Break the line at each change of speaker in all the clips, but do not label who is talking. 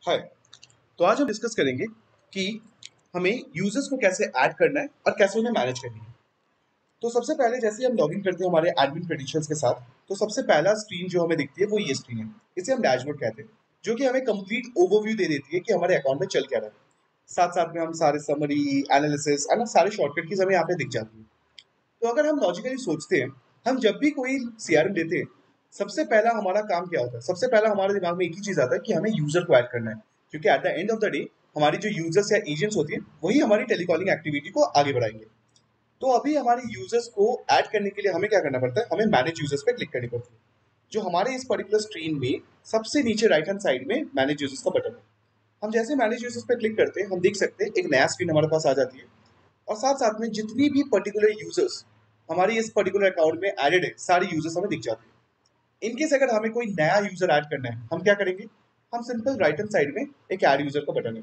हाय। तो आज हम डिस्कस करेंगे कि हमें यूजर्स को कैसे ऐड करना है और कैसे उन्हें मैनेज करनी है। तो सबसे पहले जैसे हम लॉगिन करते हैं हमारे एडमिन क्रेडेंशियल्स के साथ, तो सबसे पहला स्क्रीन जो हमें दिखती है वो ये स्क्रीन है। इसे हम डैशबोर्ड कहते हैं, जो कि हमें कंप्लीट ओवरव्यू दे देती है कि हमारे अकाउंट में चल क्या रहा है। साथ साथ में हम सारे समरी एनालिसिस है ना, सारे शॉर्टकट कीज हमें यहाँ पे दिख जाती है। तो अगर हम लॉजिकली सोचते हैं, हम जब भी कोई सीआरएम लेते हैं, सबसे पहला हमारा काम क्या होता है? सबसे पहला हमारे दिमाग में एक ही चीज आता है कि हमें यूजर को ऐड करना है, क्योंकि at the end of the day हमारी जो यूजर्स या एजेंट्स होती है वही हमारी टेलीकॉलिंग एक्टिविटी को आगे बढ़ाएंगे। तो अभी हमारे यूजर्स को ऐड करने के लिए हमें क्या करना पड़ता है? हमें मैनेज यूजर्स पे क्लिक करनी पड़ती है, जो हमारे इस पर्टिकुलर स्क्रीन में सबसे नीचे राइट हैंड साइड में मैनेज यूजर्स का बटन है। हम जैसे मैनेज यूजर्स पे क्लिक करते हैं, हम देख सकते हैं एक नया स्क्रीन हमारे पास आ जाती है, और साथ साथ में जितनी भी पर्टिकुलर यूजर्स हमारी इस पर्टिकुलर अकाउंट में एडेड है, सारी यूजर्स हमें दिख जाती है। इनकेस अगर हमें कोई नया यूजर ऐड करना है, हम क्या करेंगे? हम सिंपल राइट हैंड साइड में एक ऐड यूजर का बटन है,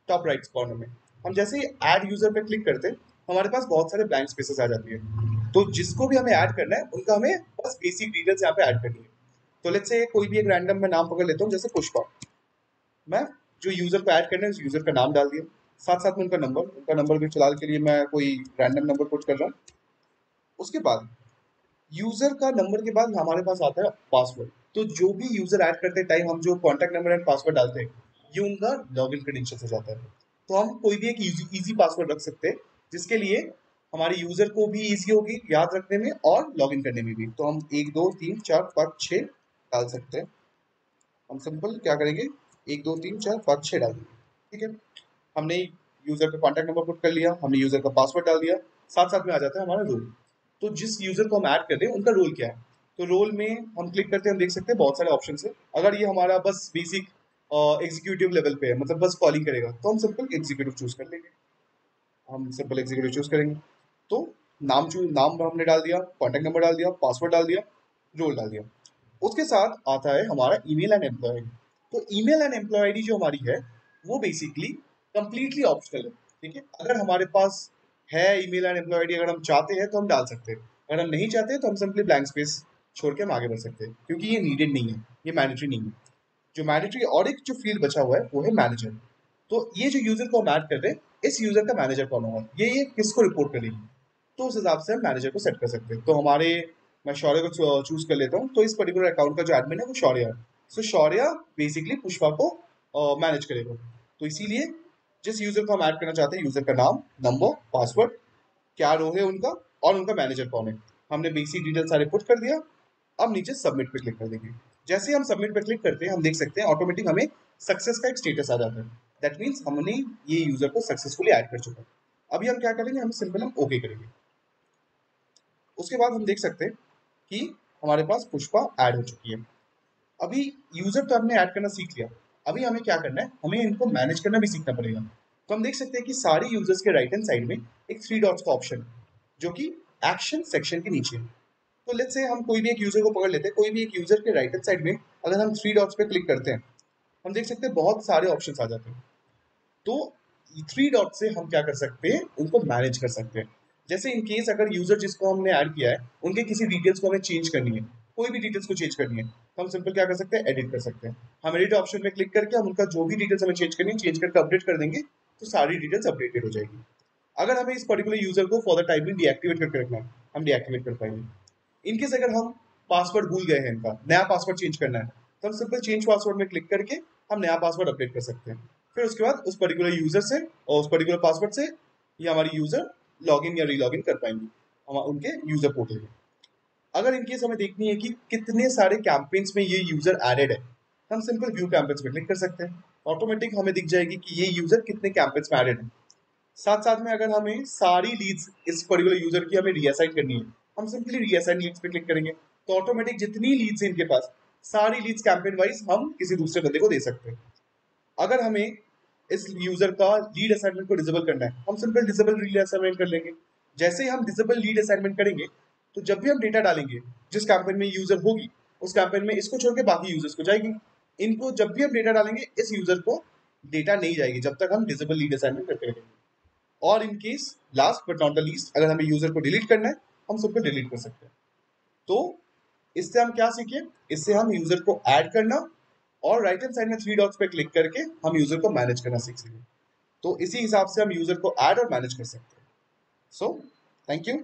टॉप राइट कॉर्नर में। हम जैसे ही ऐड यूजर पे क्लिक करते हैं, हमारे पास बहुत सारे ब्लैंक स्पेसेस आ जाती है। तो जिसको भी हमें ऐड करना है उनका हमें बस बेसिक डिटेल्स यहाँ पे ऐड करनी है। तो लेट्स से कोई भी एक रैंडम मैं नाम पकड़ लेता हूँ, जैसे पुष्पा। मैं जो यूजर को ऐड करना है उस यूजर का नाम डाल दिया, साथ साथ में उनका नंबर भी फिलहाल के लिए मैं कोई रैंडम नंबर पुट कर रहा हूँ। उसके बाद यूजर का नंबर के बाद हमारे पास आता है पासवर्ड। तो जो भी यूजर ऐड करते टाइम हम जो कॉन्टैक्ट नंबर एंड पासवर्ड डालते हैं, ये उनका लॉगिन क्रेडेंशियल हो जाता है। तो हम कोई भी एक इजी पासवर्ड रख सकते हैं, जिसके लिए हमारे यूजर को भी इजी होगी याद रखने में और लॉगिन करने में भी। तो हम 1 2 3 4 5 6 डाल सकते हैं। हम सिंपल क्या करेंगे, 1 2 3 4 5 6 डाल देंगे। ठीक है, हमने यूजर का कॉन्टैक्ट नंबर पुट कर लिया, हमने यूजर का पासवर्ड डाल दिया, साथ साथ में आ जाता है हमारा रोल। तो जिस यूजर को हम ऐड कर रहे हैं उनका रोल क्या है? तो रोल में हम क्लिक करते हैं, हम देख सकते हैं बहुत सारे ऑप्शन है। अगर ये हमारा बस बेसिक एग्जीक्यूटिव लेवल पे है, मतलब बस कॉलिंग करेगा, तो हम सिंपल एग्जीक्यूटिव चूज कर लेंगे। हम सिंपल एग्जीक्यूटिव चूज करेंगे। तो नाम हमने डाल दिया, कॉन्टैक्ट नंबर डाल दिया, पासवर्ड डाल दिया, रोल डाल दिया। उसके साथ आता है हमारा ईमेल एंड एम्प्लॉय आईडी। तो ईमेल एंड एम्प्लॉय आईडी जो हमारी है, वो बेसिकली कंप्लीटली ऑप्शनल है। ठीक है, अगर हमारे पास है ईमेल एंड एम्प्लॉय आईडी, अगर हम चाहते हैं तो हम डाल सकते हैं, अगर हम नहीं चाहते तो हम सिंपली ब्लैंक स्पेस छोड़ के हम आगे बढ़ सकते हैं, क्योंकि ये नीडेड नहीं है, ये मैंडेटरी नहीं है। जो मैंडेटरी और एक जो फील्ड बचा हुआ है वो है मैनेजर। तो ये जो यूजर को हम ऐड कर रहे हैं, इस यूजर का मैनेजर कौन होगा, ये किसको रिपोर्ट करेगी, तो उस हिसाब से हम मैनेजर को सेट कर सकते हैं। तो हमारे मैं शौर्य को चूज कर लेता हूँ, तो इस पर्टिकुलर अकाउंट का जो एडमिन है वो शौर्य है। सो शौर्य बेसिकली पुष्पा को मैनेज करेगा। तो इसीलिए जिस यूजर को हम ऐड करना चाहते हैं, यूजर का नाम, नंबर, पासवर्ड, क्या रो है उनका, और उनका मैनेजर कौन है, हमने बेसिक डिटेल सारे पुट कर दिया। अब नीचे सबमिट पे क्लिक कर देंगे। जैसे ही हम सबमिट पे क्लिक करते हैं, हम देख सकते हैं ऑटोमेटिक हमें सक्सेस का एक स्टेटस आ जाता है। दैट मीन्स हमने ये यूजर को सक्सेसफुली ऐड कर चुका है। अभी हम क्या करेंगे, हम सिंपल हम ओके करेंगे। उसके बाद हम देख सकते हैं कि हमारे पास पुष्पा ऐड हो चुकी है। अभी यूजर तो हमने ऐड करना सीख लिया, अभी हमें क्या करना है, हमें इनको मैनेज करना भी सीखना पड़ेगा। तो हम देख सकते हैं कि सारे यूजर्स के राइट हैंड साइड में एक 3 डॉट्स का ऑप्शन है, जो कि एक्शन सेक्शन के नीचे है। तो लेट्स से हम कोई भी एक यूजर को पकड़ लेते हैं, कोई भी एक यूजर के राइट हैंड साइड में अगर हम 3 डॉट्स पे क्लिक करते हैं, हम देख सकते हैं बहुत सारे ऑप्शन आ जाते हैं। तो 3 डॉट से हम क्या कर सकते हैं, उनको मैनेज कर सकते हैं। जैसे इन केस अगर यूजर जिसको हमने ऐड किया है, उनके किसी डिटेल्स को हमें चेंज करनी है, कोई भी डिटेल्स को चेंज करनी है, तो हम सिंपल क्या कर सकते हैं, एडिट कर सकते हैं। हम एडिट ऑप्शन में क्लिक करके हम उनका जो भी डिटेल्स हमें चेंज करनी है, चेंज करके अपडेट कर देंगे, तो सारी डिटेल्स अपडेटेड हो जाएगी। अगर हमें इस पर्टिकुलर यूजर को फॉर द टाइम में डीएक्टिवेट करके रखना है, हम डीएक्टिवेट कर पाएंगे। इनकेस अगर हम पासवर्ड भूल गए हैं, इनका नया पासवर्ड चेंज करना है, तो हम सिंपल चेंज पासवर्ड में क्लिक करके हम नया पासवर्ड अपडेट कर सकते हैं। फिर उसके बाद उस पर्टिकुलर यूजर से और उस पर्टिकुलर पासवर्ड से ये हमारी यूजर लॉगिन या रीलॉगिन कर पाएंगे हम उनके यूजर पोर्टल में। अगर इनकेस हमें देखनी है कि कितने सारे कैंपेन्स में ये यूजर एडेड है, हम सिंपल व्यू कैंपेन्स पे क्लिक कर सकते हैं। ऑटोमेटिक हमें दिख जाएगी कि ये यूजर कितने कैंपेन्स में एडेड है। साथ साथ में अगर हमें सारी लीड्स इस पर्टिकुलर यूजर की हमें रीअसाइन करनी है, हम सिंपली रीअसाइन लीड्स पे क्लिक करेंगे, तो ऑटोमेटिक जितनी लीड्स है इनके पास, सारी लीड्स कैंपेन वाइज हम किसी दूसरे बंदे को दे सकते हैं। अगर हमें इस यूजर का लीड असाइनमेंट को डिसेबल करना है, हम सिंपल डिसेबल लीड असाइनमेंट कर लेंगे। जैसे ही हम डिसेबल लीड असाइनमेंट करेंगे, तो जब भी हम डेटा डालेंगे, जिस कैंपेन में यूजर होगी, उस कैंपेन में इसको छोड़ के बाकी यूजर्स को जाएगी। इनको जब भी हम डेटा डालेंगे, इस यूजर को डेटा नहीं जाएगी जब तक हम डिसेबल लीड असाइनमेंट करते रहेंगे। और in case last but not the least, अगर हमें यूजर को डिलीट करना है, हम सिंपल डिलीट कर सकते हैं। तो इससे हम क्या सीखे, इससे हम यूजर को ऐड करना और राइट हैंड साइड में थ्री डॉट्स पे क्लिक करके हम यूजर को मैनेज करना सीख लेंगे। तो इसी हिसाब से हम यूजर को ऐड और मैनेज कर सकते हैं। So thank you.